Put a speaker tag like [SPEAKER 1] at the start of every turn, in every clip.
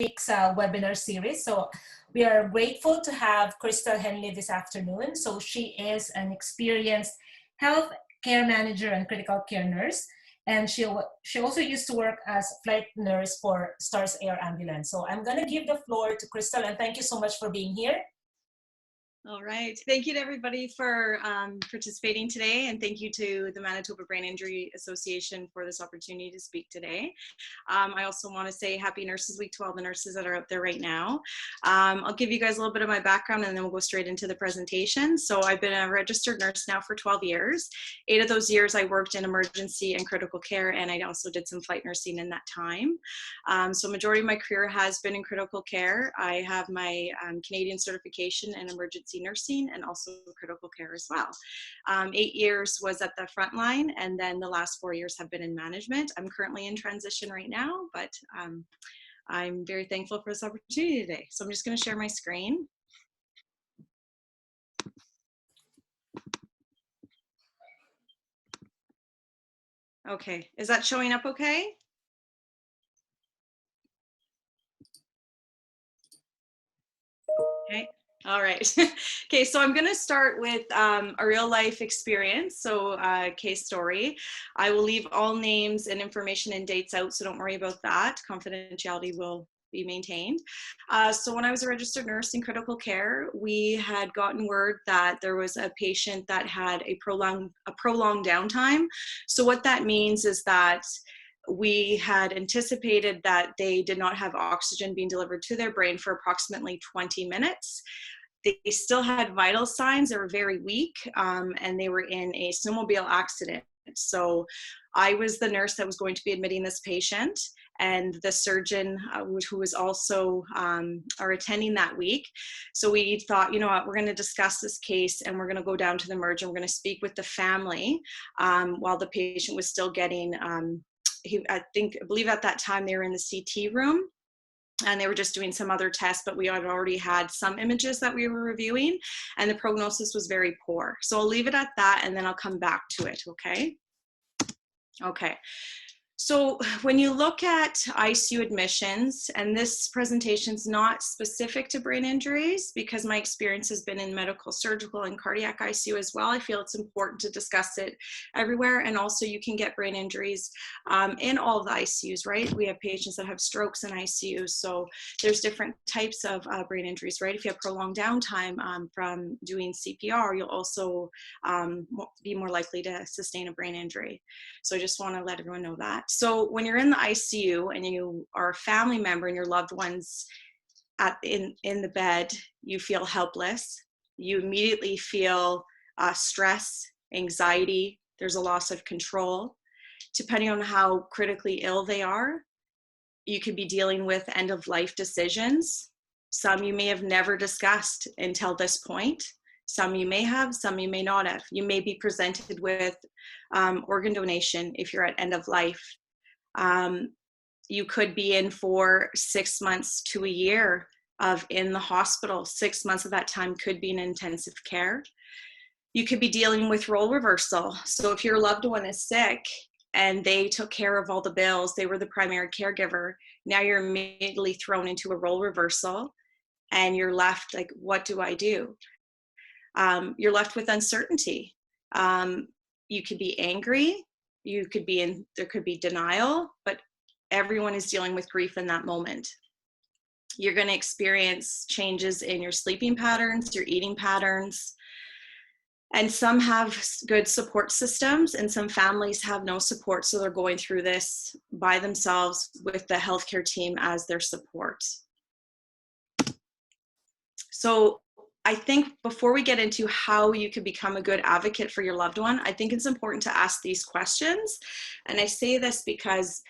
[SPEAKER 1] week's webinar series. So we are grateful to have Crystal Henley this afternoon. So she is an experienced health care manager and critical care nurse. And she also used to work as flight nurse for Stars Air Ambulance. So I'm going to give the floor to Crystal, and thank you so much for being here.
[SPEAKER 2] All right. Thank you to everybody for participating today, and thank you to the Manitoba Brain Injury Association for this opportunity to speak today. I also want to say happy Nurses Week to all the nurses that are out there right now. I'll give you guys a little bit of my background and then we'll go straight into the presentation. So I've been a registered nurse now for 12 years. 8 of those years I worked in emergency and critical care, and I also did some flight nursing in that time. So majority of my career has been in critical care. I have my Canadian certification in emergency nursing and also critical care as well. 8 years was at the front line, and then the last 4 years have been in management. I'm currently in transition right now, but I'm very thankful for this opportunity today. So I'm just going to share my screen. Okay, is that showing up okay? Okay. All right. Okay, so I'm going to start with a real life experience, so case story. I will leave all names and information and dates out, so don't worry about that. Confidentiality will be maintained. So when I was a registered nurse in critical care, we had gotten word that there was a patient that had a prolonged downtime. So what that means is that we had anticipated that they did not have oxygen being delivered to their brain for approximately 20 minutes. They still had vital signs. They were very weak, and they were in a snowmobile accident. So I was the nurse that was going to be admitting this patient, and the surgeon who was also our attending that week. So we thought, you know what, we're going to discuss this case, and we're going to go down to the merge, and we're going to speak with the family while the patient was still getting I believe at that time they were in the CT room and they were just doing some other tests, but we had already had some images that we were reviewing and the prognosis was very poor. So I'll leave it at that and then I'll come back to it, okay? Okay. So when you look at ICU admissions, and this presentation is not specific to brain injuries because my experience has been in medical, surgical, and cardiac ICU as well. I feel it's important to discuss it everywhere. And also you can get brain injuries in all of the ICUs, right? We have patients that have strokes in ICUs. So there's different types of brain injuries, right? If you have prolonged downtime from doing CPR, you'll also be more likely to sustain a brain injury. So I just want to let everyone know that. So when you're in the ICU and you are a family member and your loved one's in the bed, you feel helpless. You immediately feel stress, anxiety. There's a loss of control. Depending on how critically ill they are, you could be dealing with end-of-life decisions. Some you may have never discussed until this point. Some you may have, some you may not have. You may be presented with organ donation if you're at end of life. You could be in for 6 months to a year of in the hospital. 6 months of that time could be in intensive care. You could be dealing with role reversal. So if your loved one is sick and they took care of all the bills, they were the primary caregiver, now you're immediately thrown into a role reversal and you're left like, what do I do? You're left with uncertainty. You could be angry, there could be denial, but everyone is dealing with grief in that moment. You're going to experience changes in your sleeping patterns, your eating patterns, and some have good support systems and some families have no support, so they're going through this by themselves with the healthcare team as their support. So I think before we get into how you can become a good advocate for your loved one, I think it's important to ask these questions. And I say this because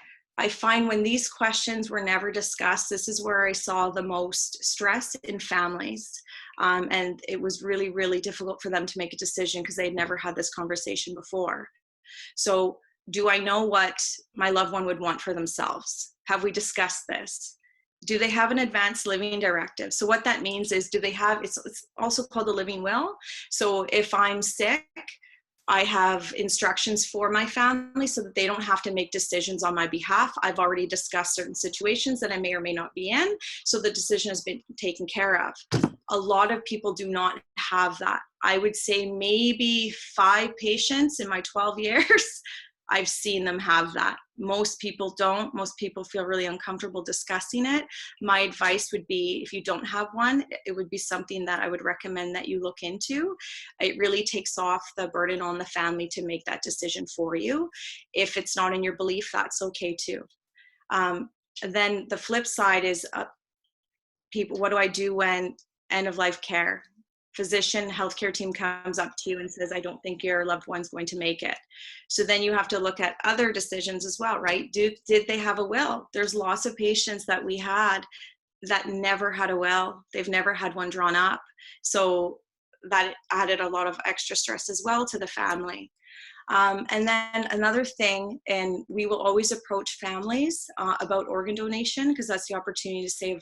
[SPEAKER 2] I find when these questions were never discussed, this is where I saw the most stress in families. And it was really, really difficult for them to make a decision because they'd never had this conversation before. So do I know what my loved one would want for themselves? Have we discussed this? Do they have an advanced living directive? So what that means is, do they have, it's also called a living will. So if I'm sick, I have instructions for my family so that they don't have to make decisions on my behalf. I've already discussed certain situations that I may or may not be in, so the decision has been taken care of. A lot of people do not have that. I would say maybe 5 patients in my 12 years, I've seen them have that. Most people don't. Most people feel really uncomfortable discussing it. My advice would be, if you don't have one, it would be something that I would recommend that you look into. It really takes off the burden on the family to make that decision for you. If it's not in your belief, that's okay too. Then the flip side is people, what do I do when end of life care? Physician, healthcare team comes up to you and says, I don't think your loved one's going to make it. So then you have to look at other decisions as well, right? Did they have a will? There's lots of patients that we had that never had a will. They've never had one drawn up. So that added a lot of extra stress as well to the family. And then another thing, and we will always approach families about organ donation, because that's the opportunity to save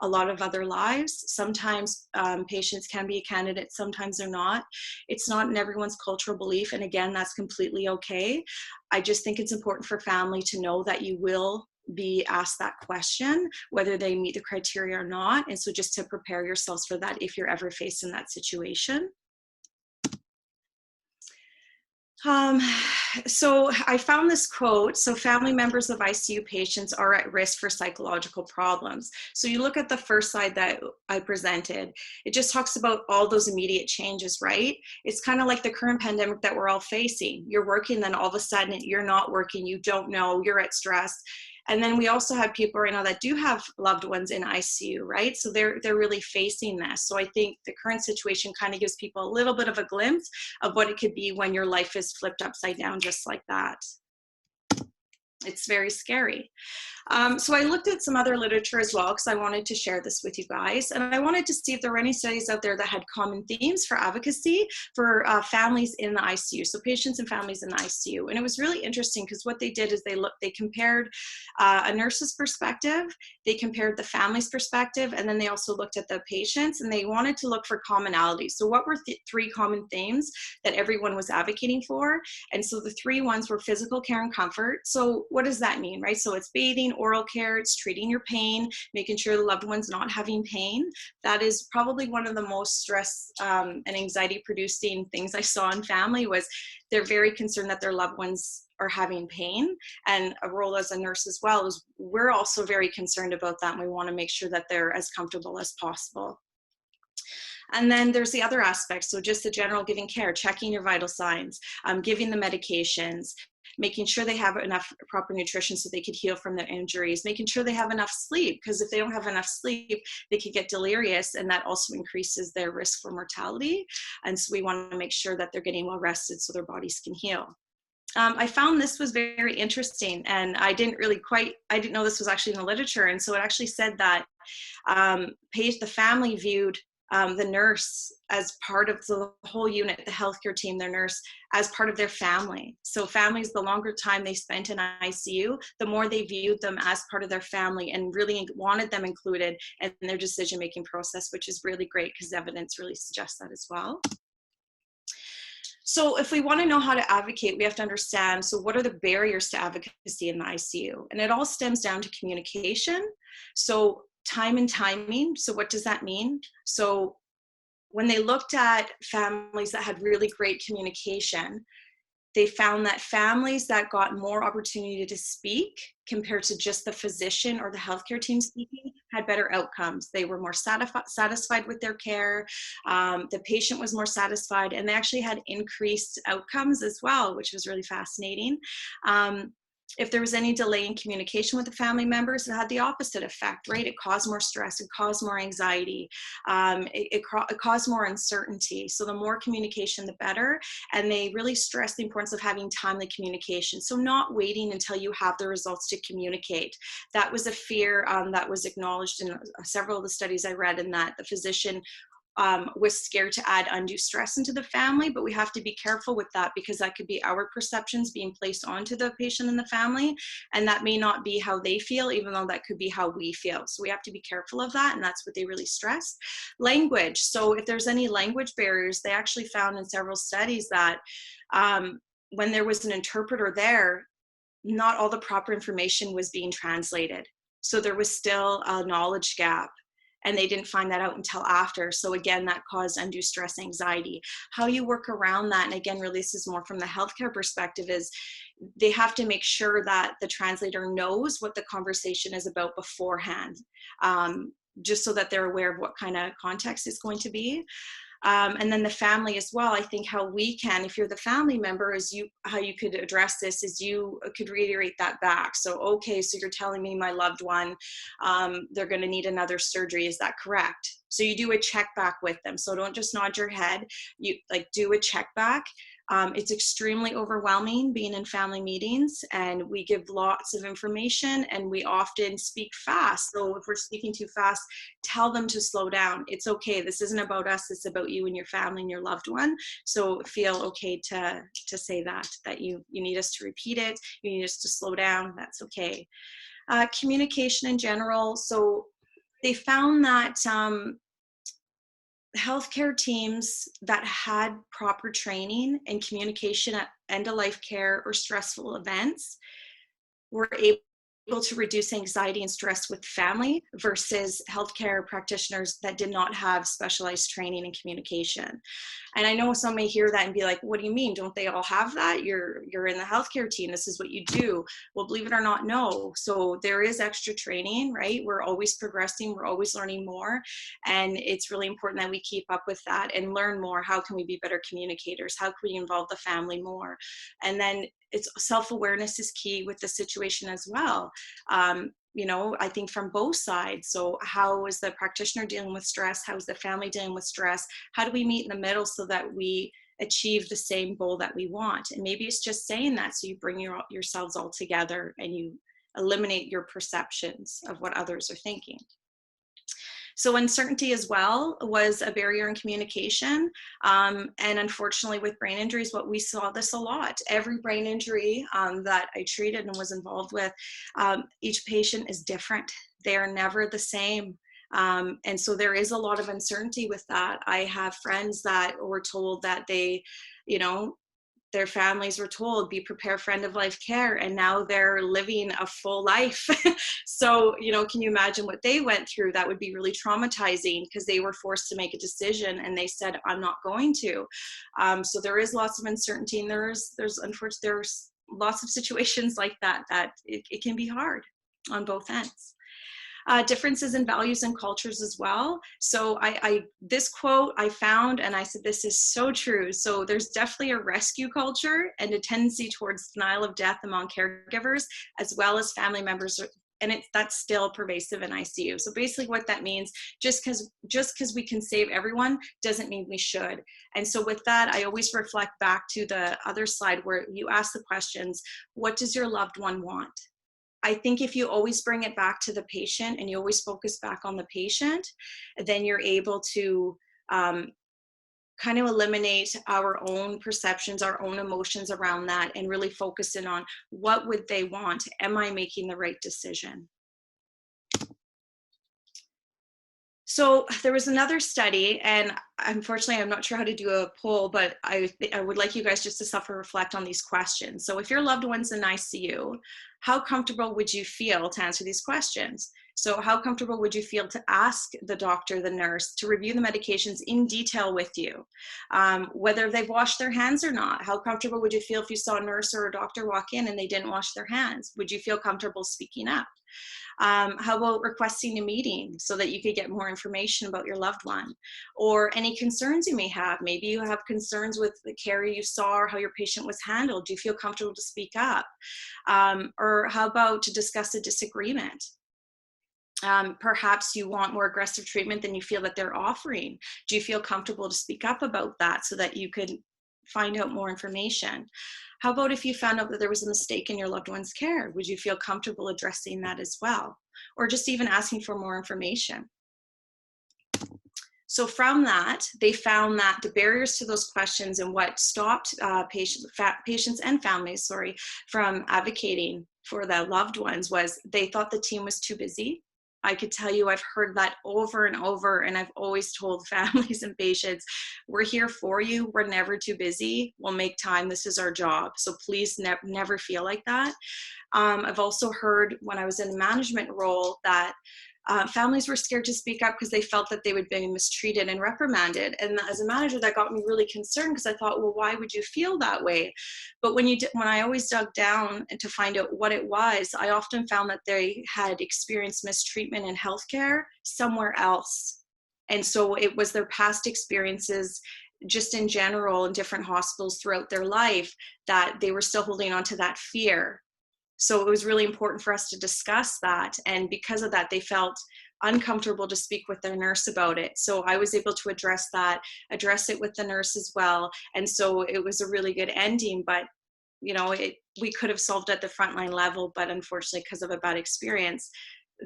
[SPEAKER 2] a lot of other lives. Sometimes patients can be a candidate, sometimes they're not. It's not in everyone's cultural belief, and again, that's completely okay. I just think it's important for family to know that you will be asked that question, whether they meet the criteria or not, and so just to prepare yourselves for that if you're ever faced in that situation. So I found this quote, so family members of ICU patients are at risk for psychological problems. So you look at the first slide that I presented, it just talks about all those immediate changes, right? It's kind of like the current pandemic that we're all facing. You're working, then all of a sudden you're not working, you don't know, you're at stress. And then we also have people right now that do have loved ones in ICU, right? So they're really facing this. So I think the current situation kind of gives people a little bit of a glimpse of what it could be when your life is flipped upside down just like that. It's very scary. So I looked at some other literature as well, because I wanted to share this with you guys. And I wanted to see if there were any studies out there that had common themes for advocacy for families in the ICU. So patients and families in the ICU. And it was really interesting because what they did is they compared a nurse's perspective, they compared the family's perspective, and then they also looked at the patients, and they wanted to look for commonalities. So what were 3 common themes that everyone was advocating for? And so the 3 ones were physical care and comfort. So what does that mean, right? So it's bathing, oral care, it's treating your pain, making sure the loved one's not having pain. That is probably one of the most stress and anxiety producing things I saw in family. Was they're very concerned that their loved ones are having pain. And a role as a nurse as well is we're also very concerned about that, and we want to make sure that they're as comfortable as possible. And then there's the other aspects. So just the general giving care, checking your vital signs, giving the medications, making sure they have enough proper nutrition so they could heal from their injuries, making sure they have enough sleep, because if they don't have enough sleep, they could get delirious, and that also increases their risk for mortality. And so we want to make sure that they're getting well rested so their bodies can heal. I found this was very interesting, and I didn't know this was actually in the literature. And so it actually said that the family viewed the nurse as part of the whole unit, the healthcare team, their nurse, as part of their family. So families, the longer time they spent in ICU, the more they viewed them as part of their family and really wanted them included in their decision-making process, which is really great because evidence really suggests that as well. So if we want to know how to advocate, we have to understand, so what are the barriers to advocacy in the ICU? And it all stems down to communication. So time and timing. So what does that mean? So when they looked at families that had really great communication, they found that families that got more opportunity to speak compared to just the physician or the healthcare team speaking had better outcomes. They were more satisfied with their care. The patient was more satisfied, and they actually had increased outcomes as well, which was really fascinating. If there was any delay in communication with the family members, it had the opposite effect, right? It caused more stress, it caused more anxiety, it caused more uncertainty. So the more communication, the better. And they really stressed the importance of having timely communication. So not waiting until you have the results to communicate. That was a fear that was acknowledged in several of the studies I read, in that the physician was scared to add undue stress into the family, but we have to be careful with that because that could be our perceptions being placed onto the patient and the family, and that may not be how they feel, even though that could be how we feel. So we have to be careful of that, and that's what they really stress. Language. So if there's any language barriers, they actually found in several studies that when there was an interpreter there, not all the proper information was being translated. So there was still a knowledge gap, and they didn't find that out until after. So again, that caused undue stress, anxiety. How you work around that, and again, really this is more from the healthcare perspective, is they have to make sure that the translator knows what the conversation is about beforehand, just so that they're aware of what kind of context it's going to be. And then the family as well. I think how we can, if you're the family member, is how you could address this is you could reiterate that back. So, okay, so you're telling me my loved one, they're going to need another surgery. Is that correct? So you do a check back with them. So don't just nod your head. You do a check back. It's extremely overwhelming being in family meetings, and we give lots of information, and we often speak fast. So if we're speaking too fast, tell them to slow down. It's okay. This isn't about us. It's about you and your family and your loved one. So feel okay to say that you need us to repeat it. You need us to slow down. That's okay. Communication in general. So they found that healthcare teams that had proper training and communication at end-of-life care or stressful events were able to reduce anxiety and stress with family versus healthcare practitioners that did not have specialized training and communication. And I know some may hear that and be like, what do you mean? Don't they all have that? You're in the healthcare team. This is what you do. Well, believe it or not, no. So there is extra training, right? We're always progressing. We're always learning more. And it's really important that we keep up with that and learn more. How can we be better communicators? How can we involve the family more? And then it's self-awareness is key with the situation as well. I think from both sides. So how is the practitioner dealing with stress? How is the family dealing with stress? How do we meet in the middle so that we achieve the same goal that we want? And maybe it's just saying that, so you bring yourselves all together and you eliminate your perceptions of what others are thinking. So uncertainty as well was a barrier in communication. And unfortunately with brain injuries, we saw this a lot. Every brain injury that I treated and was involved with, each patient is different. They are never the same. And so there is a lot of uncertainty with that. I have friends that were told that their families were told, be prepared for end-of-life care, and now they're living a full life. So, can you imagine what they went through? That would be really traumatizing because they were forced to make a decision and they said, I'm not going to. So there is lots of uncertainty, and there's unfortunately, there's lots of situations like that it can be hard on both ends. Differences in values and cultures as well. So this quote I found, and I said, this is so true. So there's definitely a rescue culture and a tendency towards denial of death among caregivers, as well as family members. And that's still pervasive in ICU. So basically what that means, just because we can save everyone doesn't mean we should. And so with that, I always reflect back to the other slide where you ask the questions, what does your loved one want? I think if you always bring it back to the patient and you always focus back on the patient, then you're able to kind of eliminate our own perceptions, our own emotions around that, and really focus in on what would they want? Am I making the right decision? So there was another study, and unfortunately, I'm not sure how to do a poll, but I would like you guys just to self-reflect on these questions. So if your loved one's in ICU, how comfortable would you feel to answer these questions? So how comfortable would you feel to ask the doctor, the nurse, to review the medications in detail with you? Whether they've washed their hands or not. How comfortable would you feel if you saw a nurse or a doctor walk in and they didn't wash their hands? Would you feel comfortable speaking up? How about requesting a meeting so that you could get more information about your loved one? Or any concerns you may have. Maybe you have concerns with the care you saw or how your patient was handled. Do you feel comfortable to speak up? Or how about to discuss a disagreement? Perhaps you want more aggressive treatment than you feel that they're offering. Do you feel comfortable to speak up about that so that you could find out more information? How about if you found out that there was a mistake in your loved one's care? Would you feel comfortable addressing that as well? Or just even asking for more information? So from that, they found that the barriers to those questions and what stopped patients and families, from advocating for their loved ones was they thought the team was too busy. I could tell you I've heard that over and over, and I've always told families and patients, we're here for you. We're never too busy. We'll make time. This is our job. So please never feel like that. I've also heard when I was in a management role that families were scared to speak up because they felt that they would be mistreated and reprimanded. And as a manager, that got me really concerned because I thought, well, why would you feel that way? But when I always dug down and to find out what it was, I often found that they had experienced mistreatment in healthcare somewhere else. And so it was their past experiences just in general in different hospitals throughout their life that they were still holding on to that fear. So it was really important for us to discuss that. And because of that, they felt uncomfortable to speak with their nurse about it. So I was able to address it with the nurse as well. And so it was a really good ending, but we could have solved at the frontline level, but unfortunately, because of a bad experience,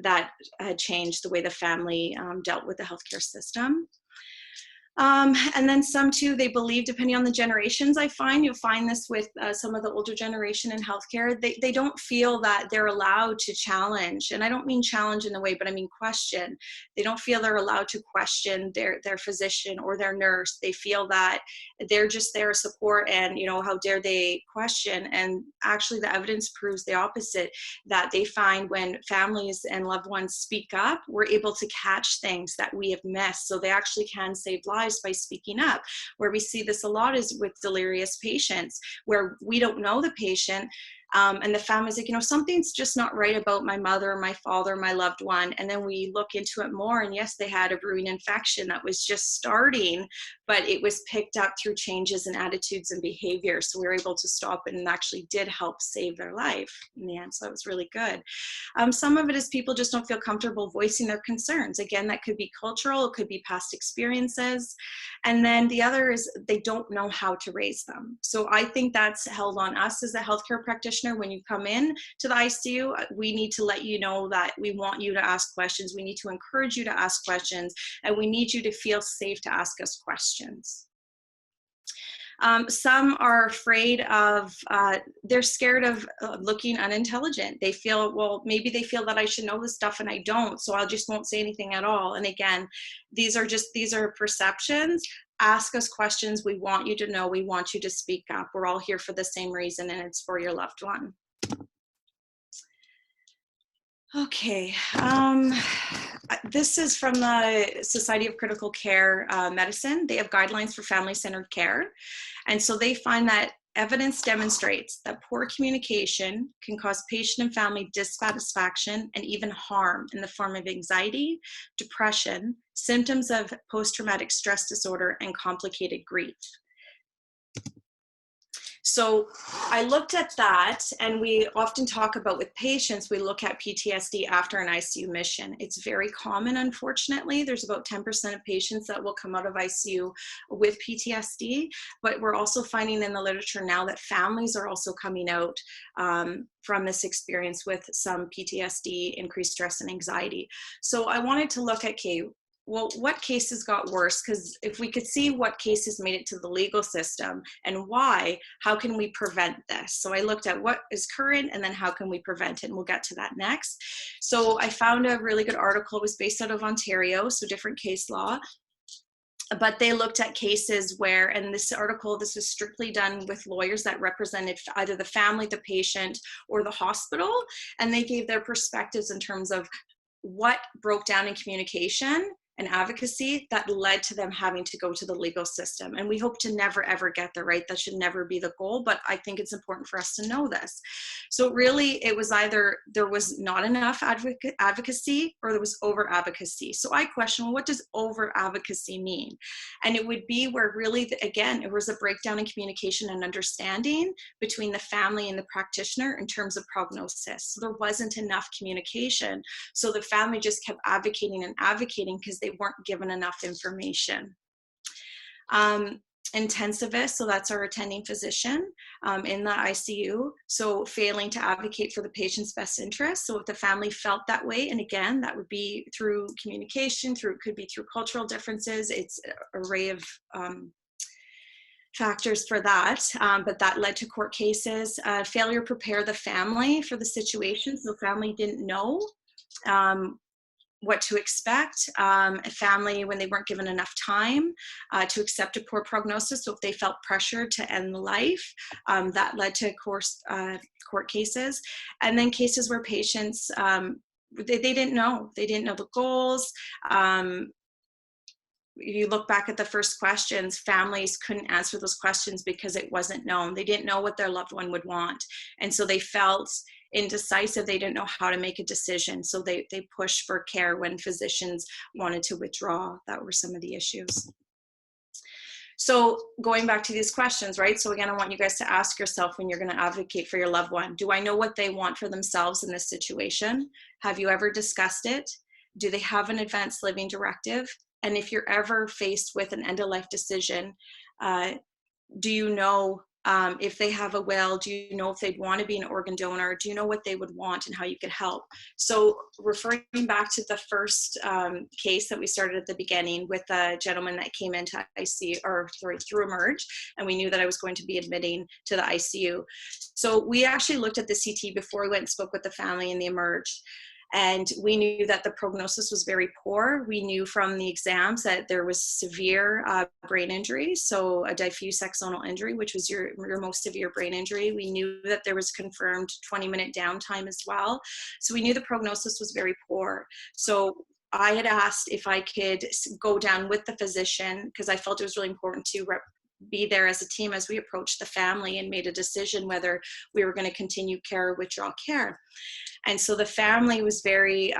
[SPEAKER 2] that had changed the way the family dealt with the healthcare system. And then some too, they believe, depending on the generations, you'll find this with some of the older generation in healthcare, they don't feel that they're allowed to challenge. And I don't mean challenge in the way, but I mean question. They don't feel they're allowed to question their physician or their nurse. They feel that they're just their support and, how dare they question? And actually the evidence proves the opposite, that they find when families and loved ones speak up, we're able to catch things that we have missed. So they actually can save lives by speaking up. Where we see this a lot is with delirious patients, where we don't know the patient, and the family's like, something's just not right about my mother, my father, my loved one. And then we look into it more, and yes, they had a brewing infection that was just starting, but it was picked up through changes in attitudes and behavior. So we were able to stop it and actually did help save their life in the end. So that was really good. Some of it is people just don't feel comfortable voicing their concerns. Again, that could be cultural, it could be past experiences. And then the other is they don't know how to raise them. So I think that's held on us as a healthcare practitioner. When you come in to the ICU, we need to let you know that we want you to ask questions. We need to encourage you to ask questions, and we need you to feel safe to ask us questions. Some are afraid of, they're scared of looking unintelligent. They feel, well, maybe they feel that I should know this stuff and I don't, so I just won't say anything at all. And again, these are perceptions. Ask us questions. We want you to know. We want you to speak up. We're all here for the same reason, and it's for your loved one. Okay, this is from the Society of Critical Care Medicine. They have guidelines for family-centered care. And so they find that evidence demonstrates that poor communication can cause patient and family dissatisfaction and even harm in the form of anxiety, depression, symptoms of post-traumatic stress disorder, and complicated grief. So I looked at that, and we often talk about with patients, we look at PTSD after an ICU mission. It's very common, unfortunately. There's about 10% of patients that will come out of ICU with PTSD, but we're also finding in the literature now that families are also coming out from this experience with some PTSD, increased stress and anxiety. So I wanted to look at, well, what cases got worse? Because if we could see what cases made it to the legal system and why, how can we prevent this? So I looked at what is current and then how can we prevent it? And we'll get to that next. So I found a really good article. It was based out of Ontario, so different case law. But they looked at cases where, and this article, this was strictly done with lawyers that represented either the family, the patient, or the hospital. And they gave their perspectives in terms of what broke down in communication and advocacy that led to them having to go to the legal system. And we hope to never, ever get there, right? That should never be the goal, but I think it's important for us to know this. So really, it was either there was not enough advocacy or there was over advocacy. So I question, well, what does over advocacy mean? And it would be where really, again, it was a breakdown in communication and understanding between the family and the practitioner in terms of prognosis. So there wasn't enough communication. So the family just kept advocating and advocating because they weren't given enough information. intensivist, so that's our attending physician in the ICU, so failing to advocate for the patient's best interest. So if the family felt that way, and again, that would be through communication, could be through cultural differences, it's an array of factors for that, but that led to court cases. Failure to prepare the family for the situation, so family didn't know what to expect. A family, when they weren't given enough time to accept a poor prognosis, so if they felt pressured to end life, that led to court cases. And then cases where patients, they didn't know the goals. You look back at the first questions, families couldn't answer those questions because it wasn't known. They didn't know what their loved one would want. And so they felt indecisive. They didn't know how to make a decision. So they pushed for care when physicians wanted to withdraw. That were some of the issues. So going back to these questions, right? So again, I want you guys to ask yourself when you're going to advocate for your loved one, do I know what they want for themselves in this situation? Have you ever discussed it? Do they have an advanced living directive? And if you're ever faced with an end-of-life decision, do you know if they have a will? Do you know if they'd want to be an organ donor? Do you know what they would want and how you could help? So referring back to the first case that we started at the beginning with a gentleman that came into ICU, through Emerge, and we knew that I was going to be admitting to the ICU. So we actually looked at the CT before we went and spoke with the family in the Emerge. And we knew that the prognosis was very poor. We knew from the exams that there was severe brain injury, so a diffuse axonal injury, which was your most severe brain injury. We knew that there was confirmed 20-minute downtime as well. So we knew the prognosis was very poor. So I had asked if I could go down with the physician, because I felt it was really important to be there as a team as we approached the family and made a decision whether we were going to continue care or withdraw care. And so the family was very,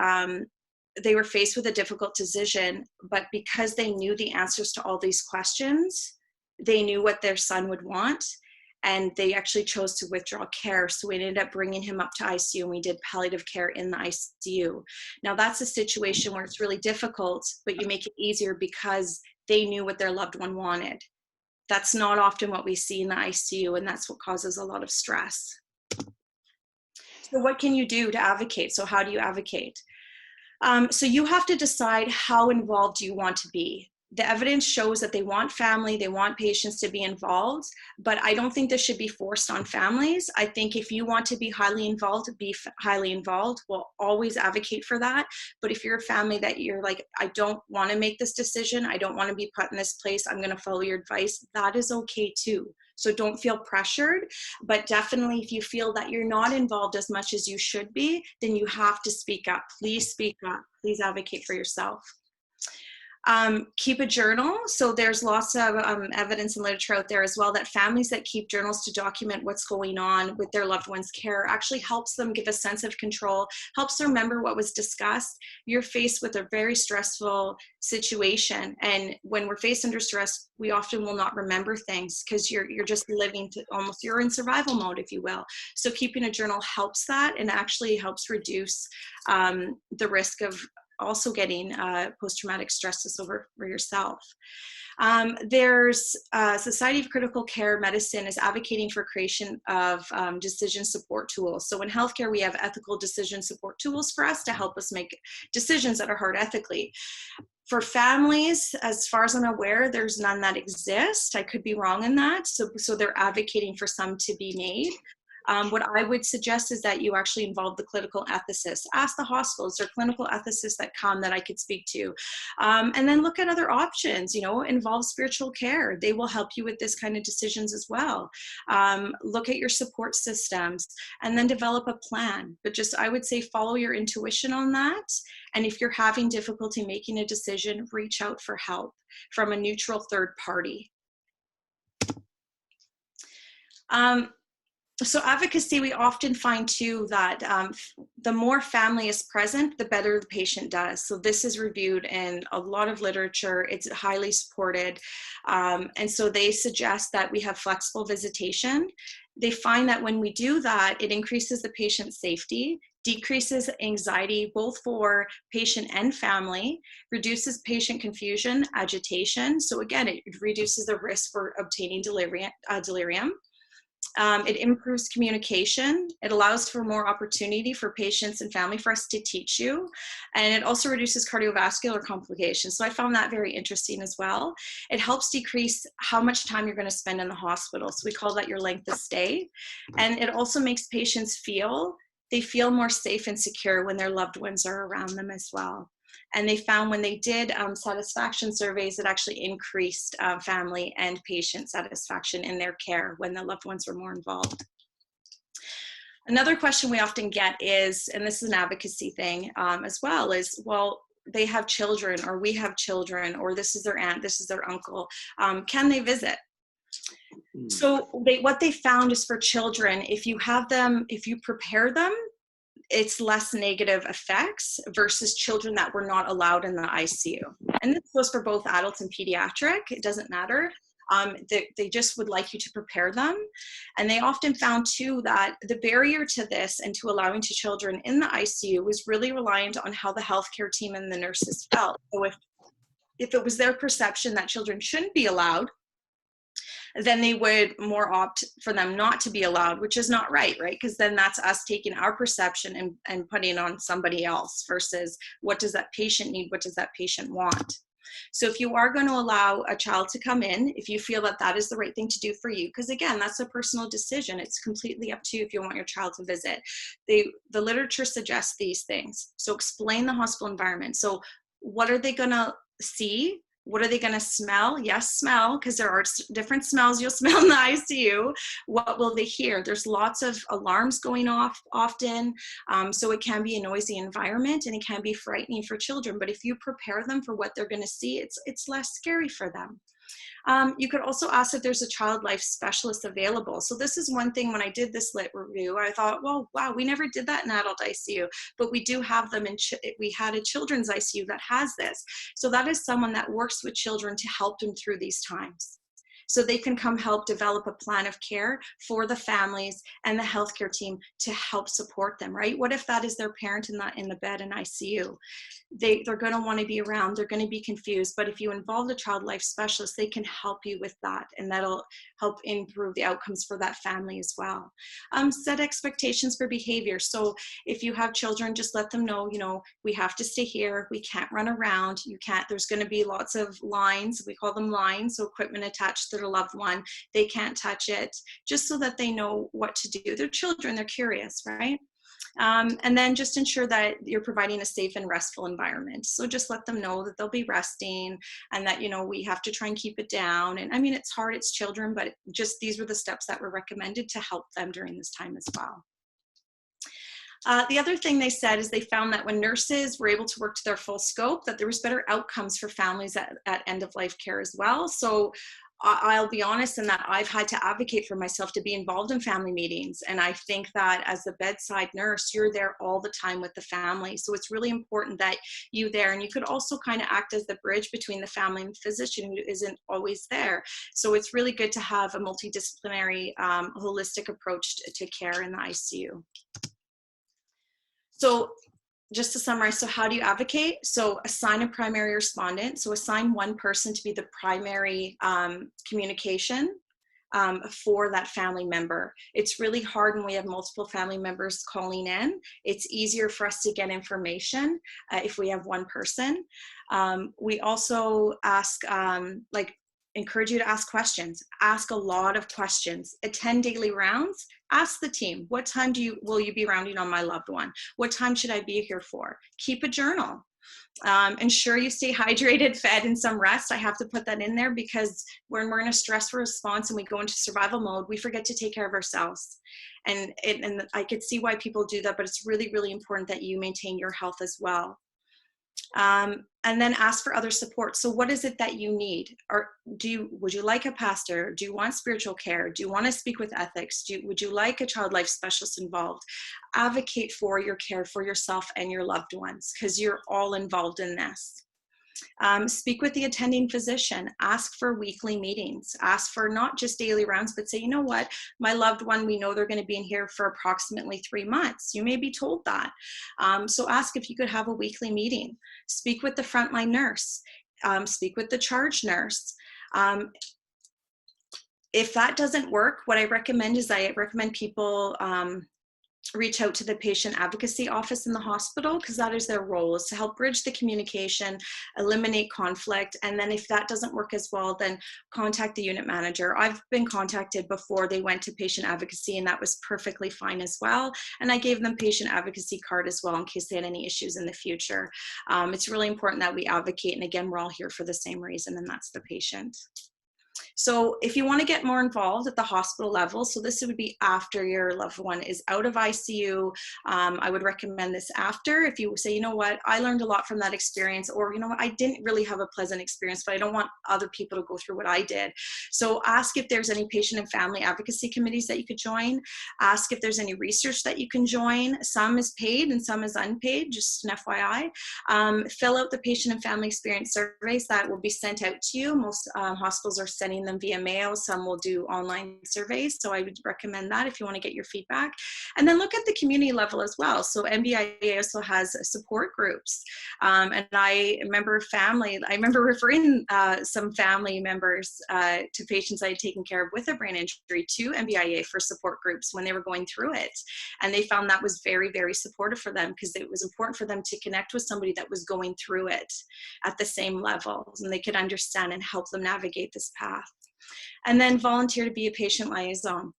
[SPEAKER 2] they were faced with a difficult decision, but because they knew the answers to all these questions, they knew what their son would want, and they actually chose to withdraw care. So we ended up bringing him up to ICU, and we did palliative care in the ICU. Now that's a situation where it's really difficult, but you make it easier because they knew what their loved one wanted. That's not often what we see in the ICU, and that's what causes a lot of stress. So what can you do to advocate? So how do you advocate? So you have to decide how involved you want to be. The evidence shows that they want family, they want patients to be involved, but I don't think this should be forced on families. I think if you want to be highly involved, be highly involved. We'll always advocate for that. But if you're a family that you're like, I don't want to make this decision, I don't want to be put in this place, I'm going to follow your advice, that is okay too. So don't feel pressured, but definitely if you feel that you're not involved as much as you should be, then you have to speak up. Please speak up. Please advocate for yourself. Keep a journal. So there's lots of evidence and literature out there as well that families that keep journals to document what's going on with their loved one's care actually helps them give a sense of control, helps them remember what was discussed. You're faced with a very stressful situation, and when we're faced under stress, we often will not remember things because you're just living to almost, you're in survival mode, if you will. So keeping a journal helps that, and actually helps reduce the risk of also getting post-traumatic stress disorder for yourself. There's Society of Critical Care Medicine is advocating for creation of decision support tools. So in healthcare, we have ethical decision support tools for us to help us make decisions that are hard ethically. For families, as far as I'm aware, there's none that exist. I could be wrong in that. So they're advocating for some to be made. What I would suggest is that you actually involve the clinical ethicist. Ask the hospitals or clinical ethicists that come that I could speak to. And then look at other options, involve spiritual care. They will help you with this kind of decisions as well. Look at your support systems and then develop a plan. But just, I would say, follow your intuition on that. And if you're having difficulty making a decision, reach out for help from a neutral third party. So advocacy, we often find too that the more family is present, the better the patient does. So this is reviewed in a lot of literature. It's highly supported. And so they suggest that we have flexible visitation. They find that when we do that, it increases the patient's safety, decreases anxiety both for patient and family, reduces patient confusion, agitation. So again, it reduces the risk for obtaining delirium. It improves communication. It allows for more opportunity for patients and family for us to teach you. And it also reduces cardiovascular complications. So I found that very interesting as well. It helps decrease how much time you're going to spend in the hospital. So we call that your length of stay. And it also makes patients feel more safe and secure when their loved ones are around them as well. And they found when they did satisfaction surveys, it actually increased family and patient satisfaction in their care when the loved ones were more involved. Another question we often get is, and this is an advocacy thing as well, is, well, they have children, or we have children, or this is their aunt, this is their uncle. Can they visit? So what they found is for children, if you have them, if you prepare them, it's less negative effects versus children that were not allowed in the ICU. And this goes for both adults and pediatric, it doesn't matter. They just would like you to prepare them. And they often found too that the barrier to this and to allowing to children in the ICU was really reliant on how the healthcare team and the nurses felt. So if it was their perception that children shouldn't be allowed, then they would more opt for them not to be allowed, which is not right? Because then that's us taking our perception and putting it on somebody else versus what does that patient need? What does that patient want? So if you are going to allow a child to come in, if you feel that that is the right thing to do for you, because again, that's a personal decision. It's completely up to you if you want your child to visit. The literature suggests these things. So explain the hospital environment. So what are they going to see? What are they going to smell? Yes, smell, because there are different smells you'll smell in the ICU. What will they hear? There's lots of alarms going off often, so it can be a noisy environment and it can be frightening for children. But if you prepare them for what they're going to see, it's less scary for them. You could also ask if there's a child life specialist available. So this is one thing when I did this lit review, I thought, well, wow, we never did that in adult ICU, but we do have them we had a children's ICU that has this. So that is someone that works with children to help them through these times. So they can come help develop a plan of care for the families and the healthcare team to help support them, right? What if that is their parent in the bed in ICU? They're going to want to be around, they're going to be confused, but if you involve the child life specialist, they can help you with that, and that'll help improve the outcomes for that family as well. Set expectations for behavior. So if you have children, just let them know, we have to stay here, we can't run around, there's going to be lots of lines, we call them lines, so equipment attached to their loved one, they can't touch it, just so that they know what to do. They're children, they're curious, right? And then just ensure that you're providing a safe and restful environment. So just let them know that they'll be resting and that, we have to try and keep it down. And I mean, it's hard, it's children, but just these were the steps that were recommended to help them during this time as well. The other thing they said is they found that when nurses were able to work to their full scope, that there was better outcomes for families at end of life care as well. So I'll be honest in that I've had to advocate for myself to be involved in family meetings. And I think that as the bedside nurse, you're there all the time with the family. So it's really important that you there, and you could also kind of act as the bridge between the family and the physician who isn't always there. So it's really good to have a multidisciplinary, holistic approach to care in the ICU. So just to summarize, so how do you advocate? So assign a primary respondent. So assign one person to be the primary communication for that family member. It's really hard when we have multiple family members calling in. It's easier for us to get information if we have one person. We also ask, encourage you to ask questions. Ask a lot of questions. Attend daily rounds. Ask the team, what time will you be rounding on my loved one? What time should I be here for? Keep a journal. Ensure you stay hydrated, fed, and some rest. I have to put that in there because when we're in a stressful response and we go into survival mode, we forget to take care of ourselves. And I could see why people do that, but it's really, really important that you maintain your health as well. And then ask for other support. So what is it that you need? Or would you like a pastor? Do you want spiritual care? Do you want to speak with ethics? Would you like a child life specialist involved? Advocate for your care for yourself and your loved ones, because you're all involved in this. Speak with the attending physician. Ask for weekly meetings. Ask for not just daily rounds, but say, you know what, my loved one, we know they're going to be in here for approximately 3 months. You may be told that. So ask if you could have a weekly meeting. Speak with the frontline nurse. Speak with the charge nurse. If that doesn't work, what I recommend is I recommend people reach out to the patient advocacy office in the hospital, because that is their role, is to help bridge the communication, eliminate conflict. And then if that doesn't work as well, then contact the unit manager. I've been contacted before they went to patient advocacy, and that was perfectly fine as well. And I gave them patient advocacy card as well in case they had any issues in the future. It's really important that we advocate. And again, we're all here for the same reason, and that's the patient. So if you want to get more involved at the hospital level, so this would be after your loved one is out of ICU, I would recommend this after. If you say, you know what, I learned a lot from that experience, or you know what, I didn't really have a pleasant experience, but I don't want other people to go through what I did. So ask if there's any patient and family advocacy committees that you could join. Ask if there's any research that you can join. Some is paid and some is unpaid, just an FYI. Fill out the patient and family experience surveys that will be sent out to you. Most hospitals are sending them via mail. Some will do online surveys. So I would recommend that if you want to get your feedback. And then look at the community level as well. So MBIA also has support groups. And I remember referring some family members to patients I had taken care of with a brain injury to MBIA for support groups when they were going through it. And they found that was very, very supportive for them, because it was important for them to connect with somebody that was going through it at the same level, and they could understand and help them navigate this path. And then volunteer to be a patient liaison.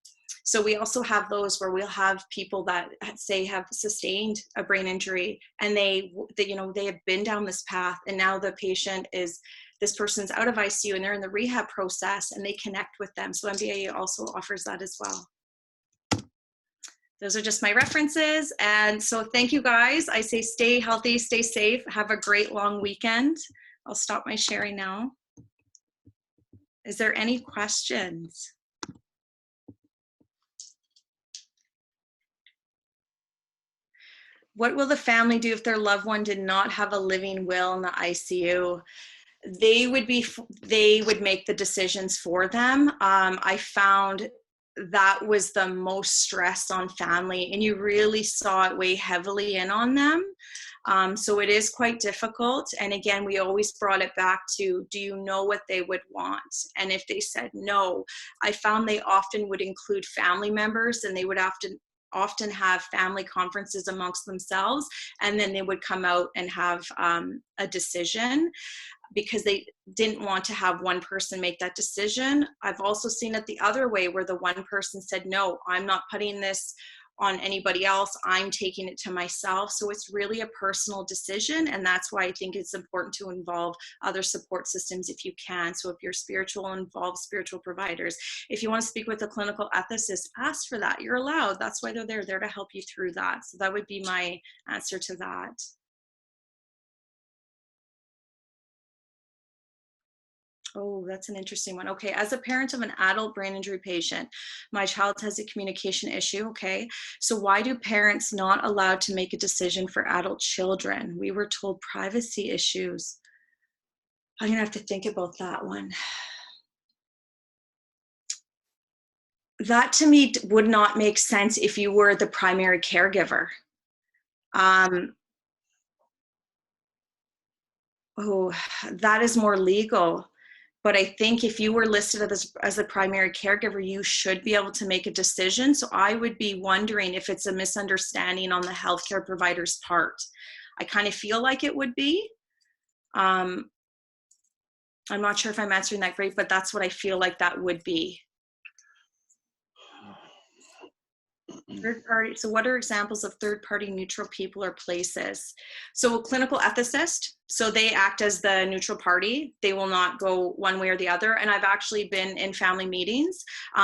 [SPEAKER 2] So we also have those where we'll have people that say have sustained a brain injury, and they have been down this path, and now the patient is, this person's out of ICU and they're in the rehab process, and they connect with them. So MBIA also offers that as well. Those are just my references. And so thank you guys. I say stay healthy, stay safe, have a great long weekend. I'll stop my sharing now. Is there any questions? What will the family do if their loved one did not have a living will in the ICU? They would make the decisions for them. I found that was the most stress on family, and you really saw it weigh heavily in on them. So it is quite difficult. And again, we always brought it back to, do you know what they would want? And if they said no, I found they often would include family members, and they would often have family conferences amongst themselves, and then they would come out and have a decision, because they didn't want to have one person make that decision. I've also seen it the other way, where the one person said, no, I'm not putting this on anybody else, I'm taking it to myself. So it's really a personal decision, and that's why I think it's important to involve other support systems if you can. So if you're spiritual, involve spiritual providers. If you want to speak with a clinical ethicist, ask for that. You're allowed. That's why they're there to help you through that. So that would be my answer to that. Oh, that's an interesting one. Okay, as a parent of an adult brain injury patient, my child has a communication issue. Okay, so why do parents not allowed to make a decision for adult children? We were told privacy issues. I'm gonna have to think about that one. That to me would not make sense if you were the primary caregiver. Oh, that is more legal. But I think if you were listed as a primary caregiver, you should be able to make a decision. So I would be wondering if it's a misunderstanding on the healthcare provider's part. I kind of feel like it would be. I'm not sure if I'm answering that great, but that's what I feel like that would be. Third party, so what are examples of third-party neutral people or places? So a clinical ethicist, so they act as the neutral party. They will not go one way or the other. And I've actually been in family meetings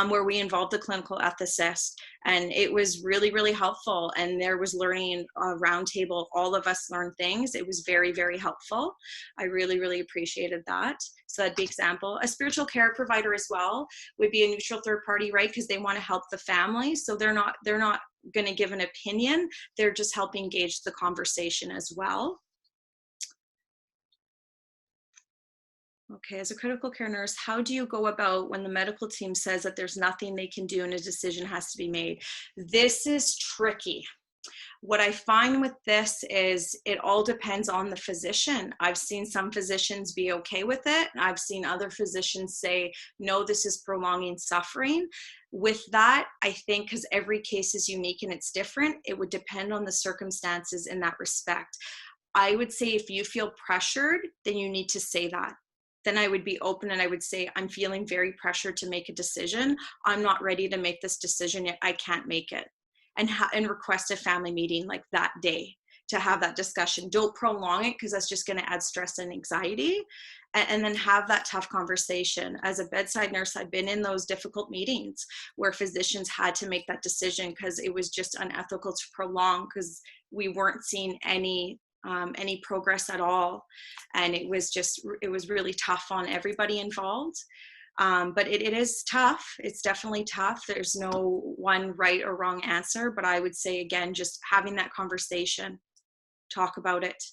[SPEAKER 2] where we involved a clinical ethicist, and it was really, really helpful. And there was learning roundtable. All of us learned things. It was very, very helpful. I really, really appreciated that. So that'd be example. A spiritual care provider as well would be a neutral third party, right? Because they want to help the family. So they're not going to give an opinion. They're just helping engage the conversation as well. Okay, as a critical care nurse, how do you go about when the medical team says that there's nothing they can do and a decision has to be made? This is tricky. What I find with this is it all depends on the physician. I've seen some physicians be okay with it. I've seen other physicians say, no, this is prolonging suffering. With that, I think because every case is unique and it's different, it would depend on the circumstances in that respect. I would say if you feel pressured, then you need to say that. Then I would be open and I would say, I'm feeling very pressured to make a decision. I'm not ready to make this decision yet. I can't make it. And request a family meeting like that day to have that discussion. Don't prolong it because that's just going to add stress and anxiety. And then have that tough conversation. As a bedside nurse, I've been in those difficult meetings where physicians had to make that decision because it was just unethical to prolong because we weren't seeing any progress at all. And it was really tough on everybody involved. But it is tough. It's definitely tough. There's no one right or wrong answer, but I would say, again, just having that conversation, talk about it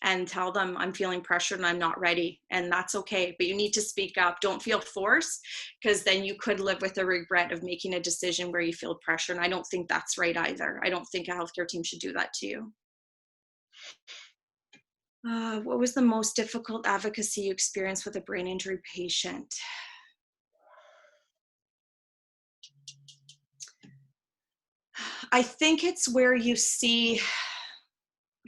[SPEAKER 2] and tell them I'm feeling pressured and I'm not ready, and that's okay, but you need to speak up. Don't feel forced, because then you could live with the regret of making a decision where you feel pressure, and I don't think that's right either. I don't think a healthcare team should do that to you. What was the most difficult advocacy you experienced with a brain injury patient? I think it's where you see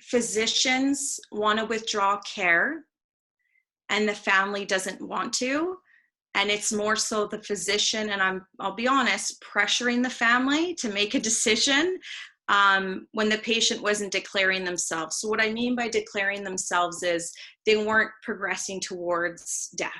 [SPEAKER 2] physicians want to withdraw care and the family doesn't want to. And it's more so the physician, and I'll be honest, pressuring the family to make a decision when the patient wasn't declaring themselves. So what I mean by declaring themselves is they weren't progressing towards death.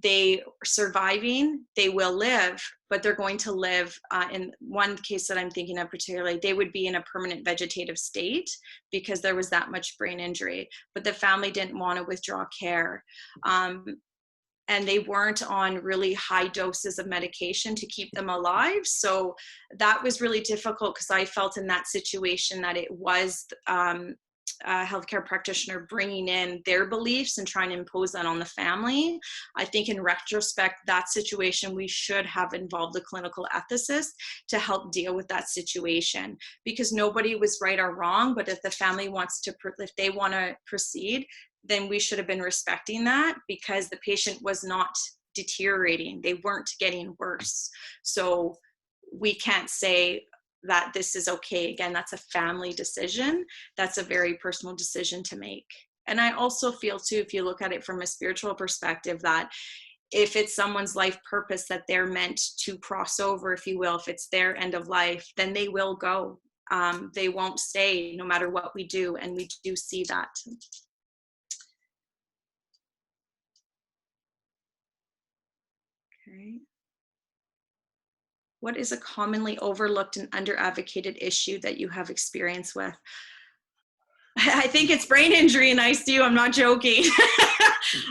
[SPEAKER 2] They are surviving, they will live, but they're going to live, in one case that I'm thinking of particularly, they would be in a permanent vegetative state because there was that much brain injury, but the family didn't want to withdraw care. And they weren't on really high doses of medication to keep them alive. So that was really difficult because I felt in that situation that it was a healthcare practitioner bringing in their beliefs and trying to impose that on the family. I think in retrospect, that situation, we should have involved a clinical ethicist to help deal with that situation, because nobody was right or wrong, but if the family wants to, if they want to proceed, then we should have been respecting that, because the patient was not deteriorating. They weren't getting worse. So we can't say that this is okay. Again, that's a family decision. That's a very personal decision to make. And I also feel too, if you look at it from a spiritual perspective, that if it's someone's life purpose that they're meant to cross over, if you will, if it's their end of life, then they will go. They won't stay no matter what we do. And we do see that. Okay. What is a commonly overlooked and under-advocated issue that you have experience with? I think it's brain injury in ICU. I'm not joking.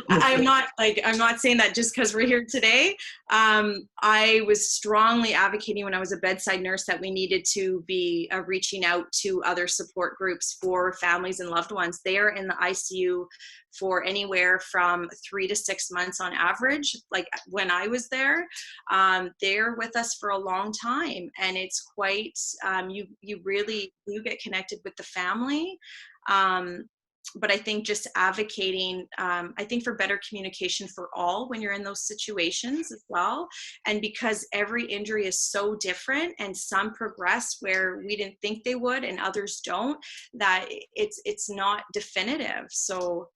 [SPEAKER 2] I'm not saying that just because we're here today. I was strongly advocating when I was a bedside nurse that we needed to be reaching out to other support groups for families and loved ones. They are in the ICU for anywhere from 3 to 6 months on average. Like when I was there, they're with us for a long time, and it's quite, you really get connected with the family. But I think just advocating, I think for better communication for all when you're in those situations as well. And because every injury is so different, and some progress where we didn't think they would and others don't, that it's not definitive. So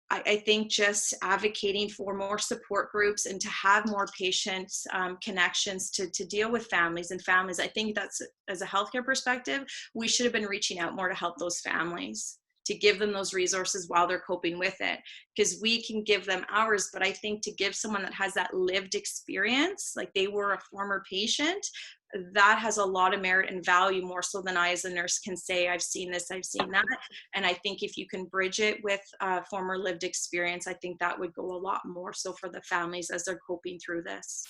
[SPEAKER 2] I think just advocating for more support groups and to have more patient connections to deal with families. I think that's, as a healthcare perspective, we should have been reaching out more to help those families, to give them those resources while they're coping with it, because we can give them ours. But I think to give someone that has that lived experience, like they were a former patient, that has a lot of merit and value, more so than I as a nurse can say, I've seen this, I've seen that. And I think if you can bridge it with former lived experience, I think that would go a lot more so for the families as they're coping through this.